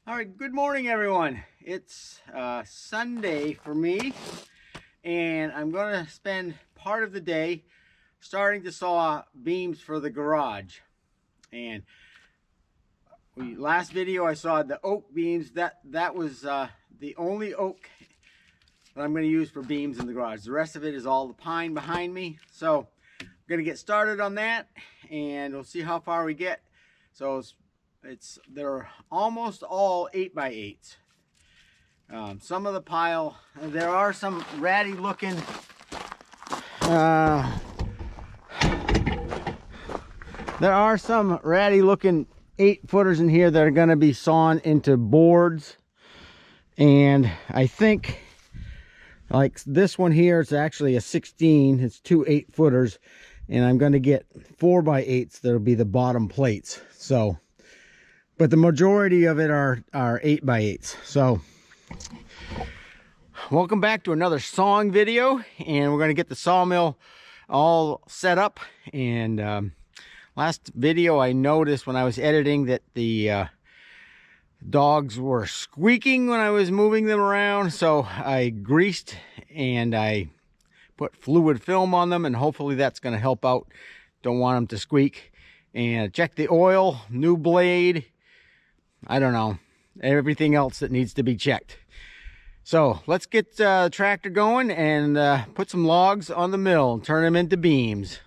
All right, good morning, everyone. It's Sunday for me, and I'm going to spend part of the day starting to saw beams for the garage. And last video I saw the oak beams. That was the only oak that I'm going to use for beams in the garage. The rest of it is all the pine behind me. So I'm going to get started on that, and we'll see how far we get. So they're almost all 8x8s. Some of the pile, there are some ratty looking there are some ratty looking 8-footers in here that are going to be sawn into boards. And I think like this one here, it's actually a 16. It's two 8-footers, and I'm going to get 4x8s that'll be the bottom plates. So but the majority of it are 8x8s. So welcome back to another sawing video, and we're going to get the sawmill all set up. And last video I noticed when I was editing that the dogs were squeaking when I was moving them around, so I greased and I put fluid film on them, and hopefully that's going to help out. Don't want them to squeak. And check the oil, new blade, I don't know, everything else that needs to be checked. So let's get the tractor going and put some logs on the mill and turn them into beams.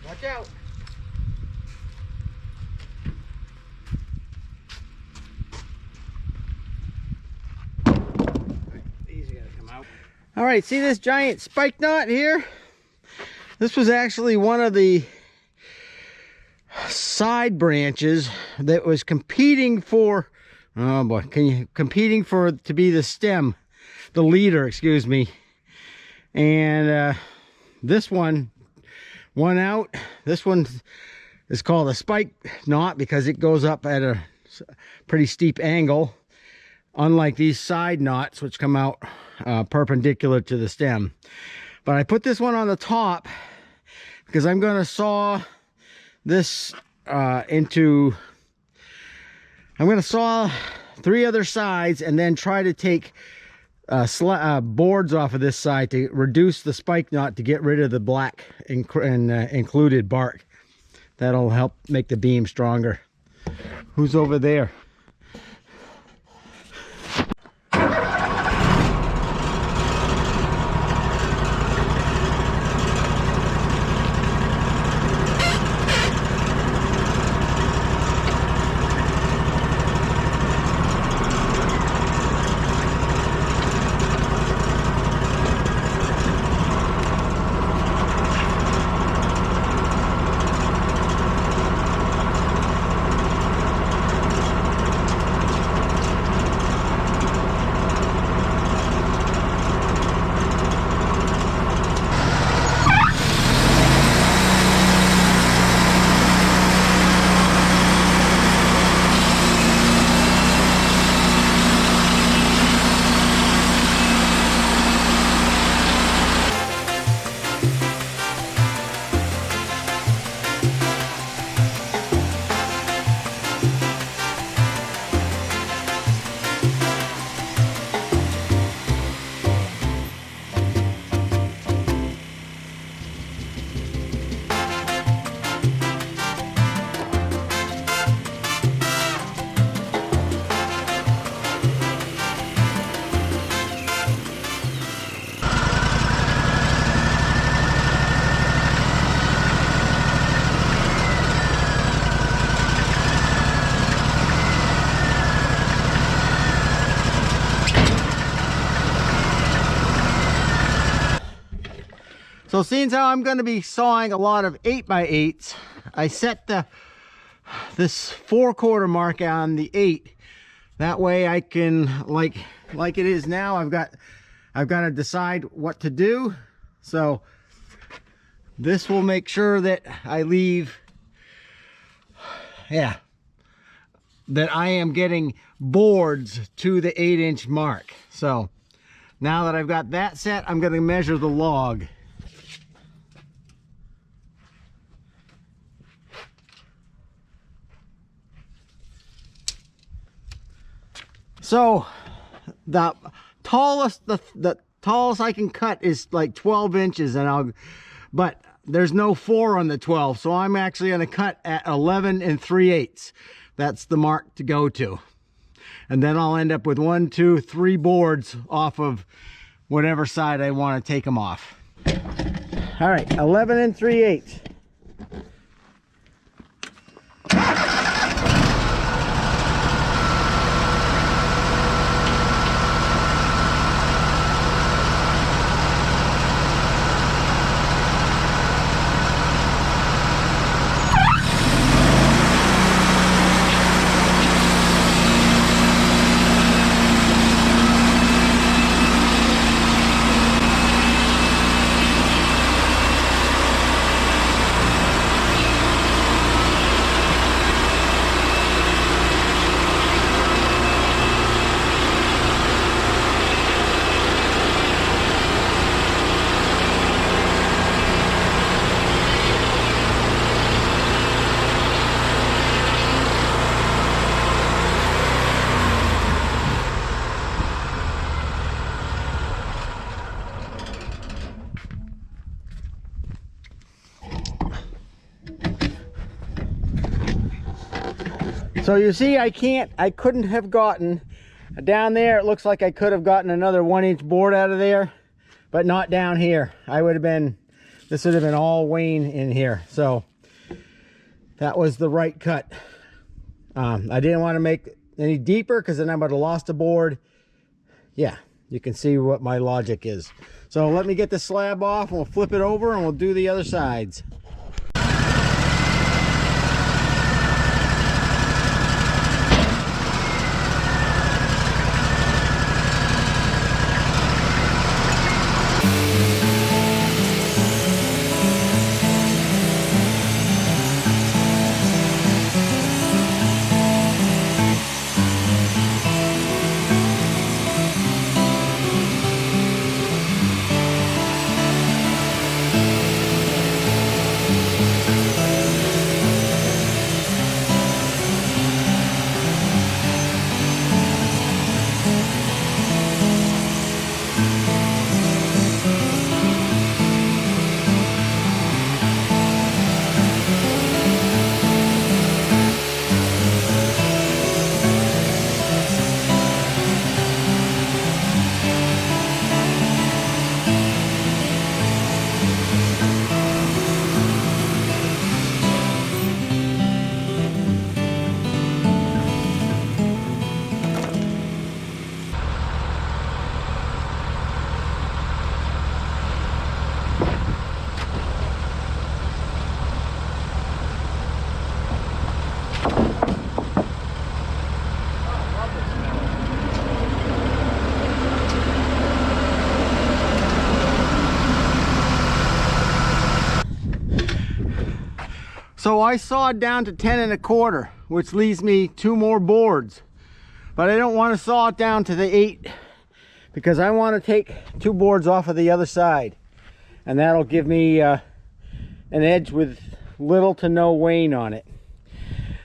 Watch out. These are gonna come out. All right, see this giant spike knot here? This was actually one of the side branches that was competing for, oh boy, competing for to be the stem the leader, excuse me. And this one out. This one is called a spike knot because it goes up at a pretty steep angle, unlike these side knots which come out perpendicular to the stem. But I put this one on the top because I'm going to saw this into, I'm going to saw 3 other sides and then try to take boards off of this side to reduce the spike knot to get rid of the black included bark. That'll help make the beam stronger. Who's over there? So seeing how I'm going to be sawing a lot of 8x8s, I set this 4/4 mark on the 8. That way I can, like it is now, I've got to decide what to do. So this will make sure that I leave, that I am getting boards to the 8-inch mark. So now that I've got that set, I'm going to measure the log. So the tallest I can cut is like 12 inches, but there's no 4 on the 12, so I'm actually going to cut at 11 3/8. That's the mark to go to, and then I'll end up with 1, 2, 3 boards off of whatever side I want to take them off. All right, 11 3/8. So you see, I couldn't have gotten down there. It looks like I could have gotten another 1-inch board out of there, but not down here. This would have been all wane in here. So that was the right cut. I didn't want to make it any deeper because then I would have lost a board. Yeah, you can see what my logic is. So let me get the slab off and we'll flip it over and we'll do the other sides. So I sawed down to 10 1/4, which leaves me 2 more boards. But I don't want to saw it down to the 8 because I want to take 2 boards off of the other side. And that'll give me an edge with little to no wane on it.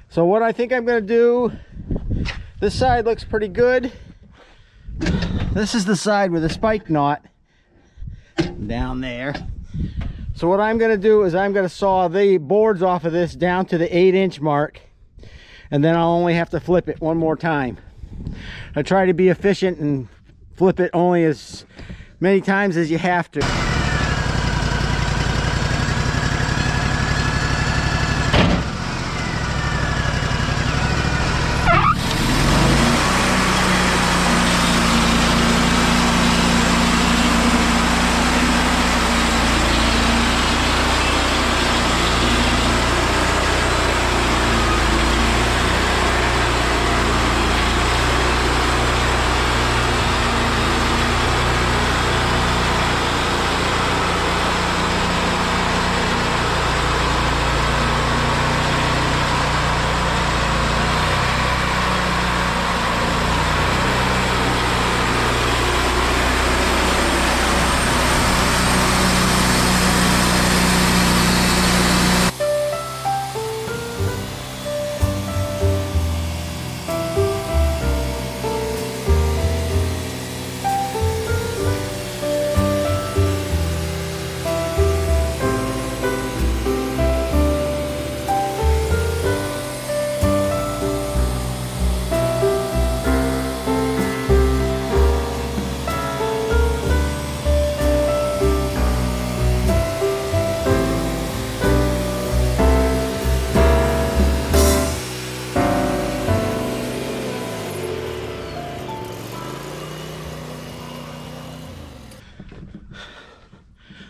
So what I think I'm going to do, this side looks pretty good. This is the side with a spike knot down there. So what I'm going to do is I'm going to saw the boards off of this down to the 8-inch mark, and then I'll only have to flip it one more time. I try to be efficient and flip it only as many times as you have to.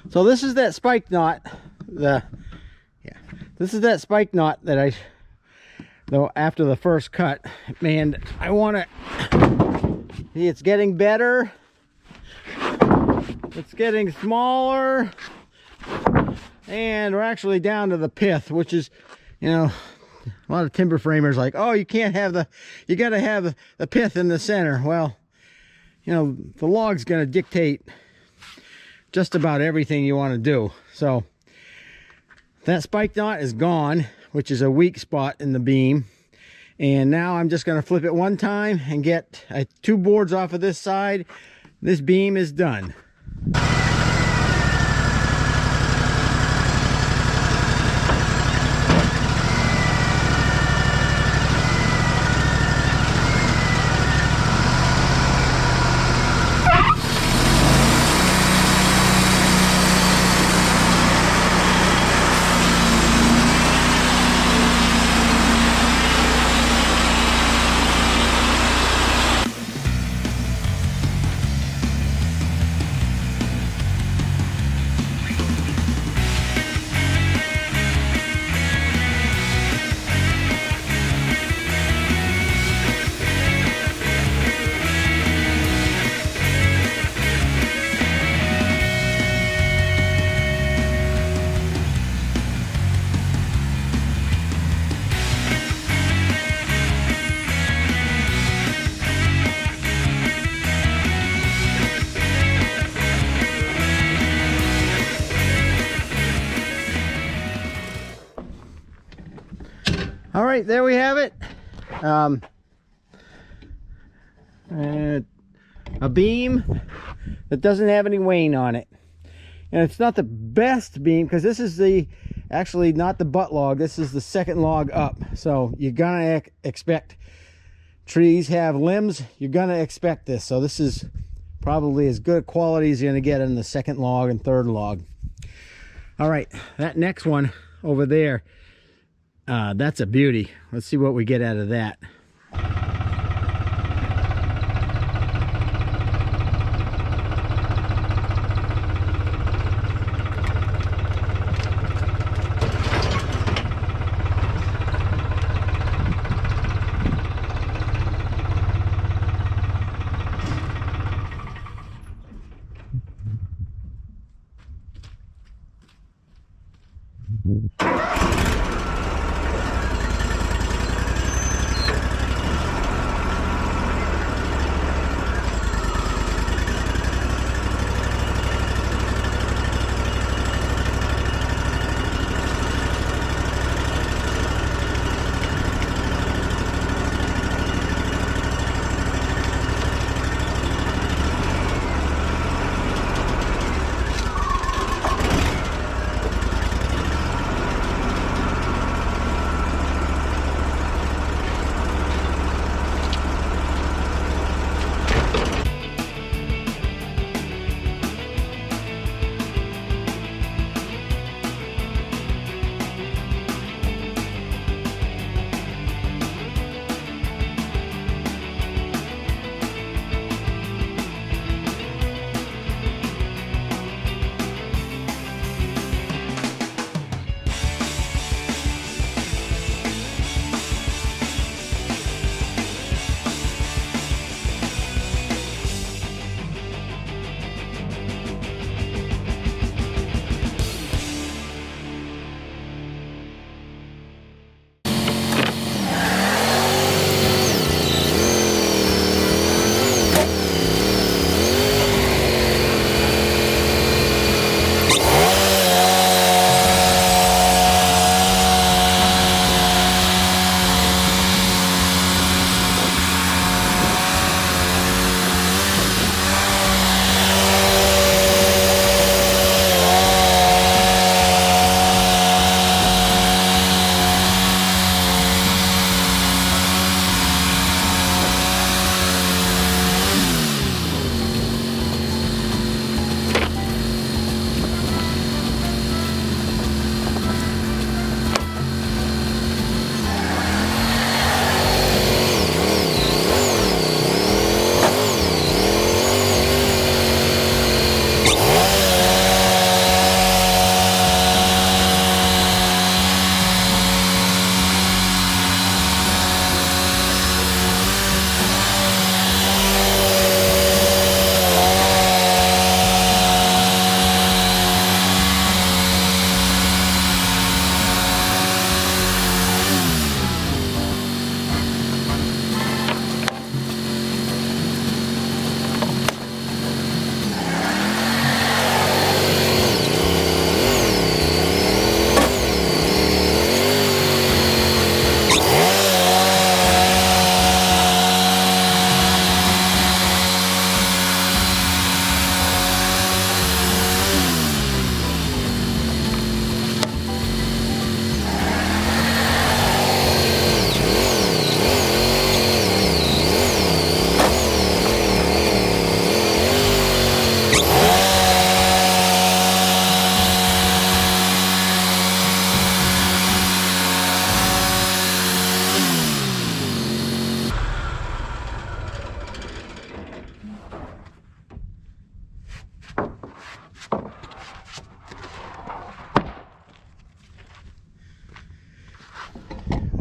So this is that spike knot, this is that spike knot that after the first cut, man, I want to see it's getting better. It's getting smaller, and we're actually down to the pith, which is, you know, a lot of timber framers like, oh, you can't have you got to have the pith in the center. Well, you know, the log's going to dictate just about everything you want to do. So that spike knot is gone, which is a weak spot in the beam. And now I'm just going to flip it one time and get 2 boards off of this side. This beam is done. All right, there we have it. A beam that doesn't have any wane on it. And it's not the best beam because this is actually not the butt log. This is the second log up. So you're gonna expect, trees have limbs, you're gonna expect this. So this is probably as good a quality as you're gonna get in the second log and third log. All right, that next one over there, that's a beauty. Let's see what we get out of that.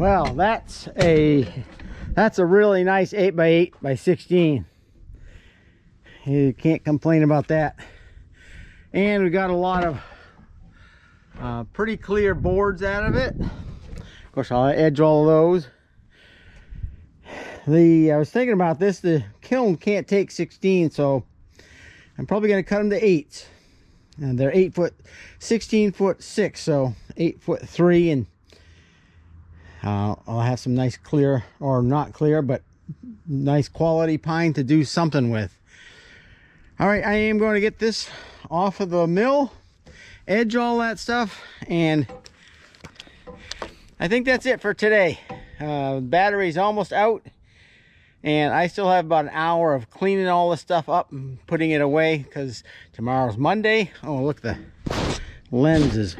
Well, that's a really nice 8x8 by 16. You can't complain about that. And we got a lot of pretty clear boards out of it. Of course, I'll edge all of those. I was thinking about this. The kiln can't take 16, so I'm probably going to cut them to 8s. And they're 8 foot, 16 foot 6, so 8 foot 3, and I'll have some nice clear, or not clear, but nice quality pine to do something with. All right, I am going to get this off of the mill, edge all that stuff, and I think that's it for today. Battery's almost out, and I still have about an hour of cleaning all this stuff up and putting it away, because tomorrow's Monday. Oh, look, the lens is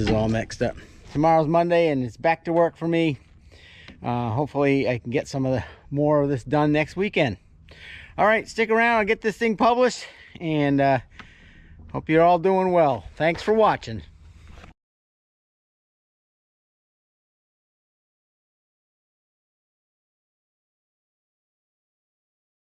all mixed up. Tomorrow's Monday, and it's back to work for me. Hopefully I can get some of the more of this done next weekend. All right, stick around. I'll get this thing published, and hope you're all doing well. Thanks for watching.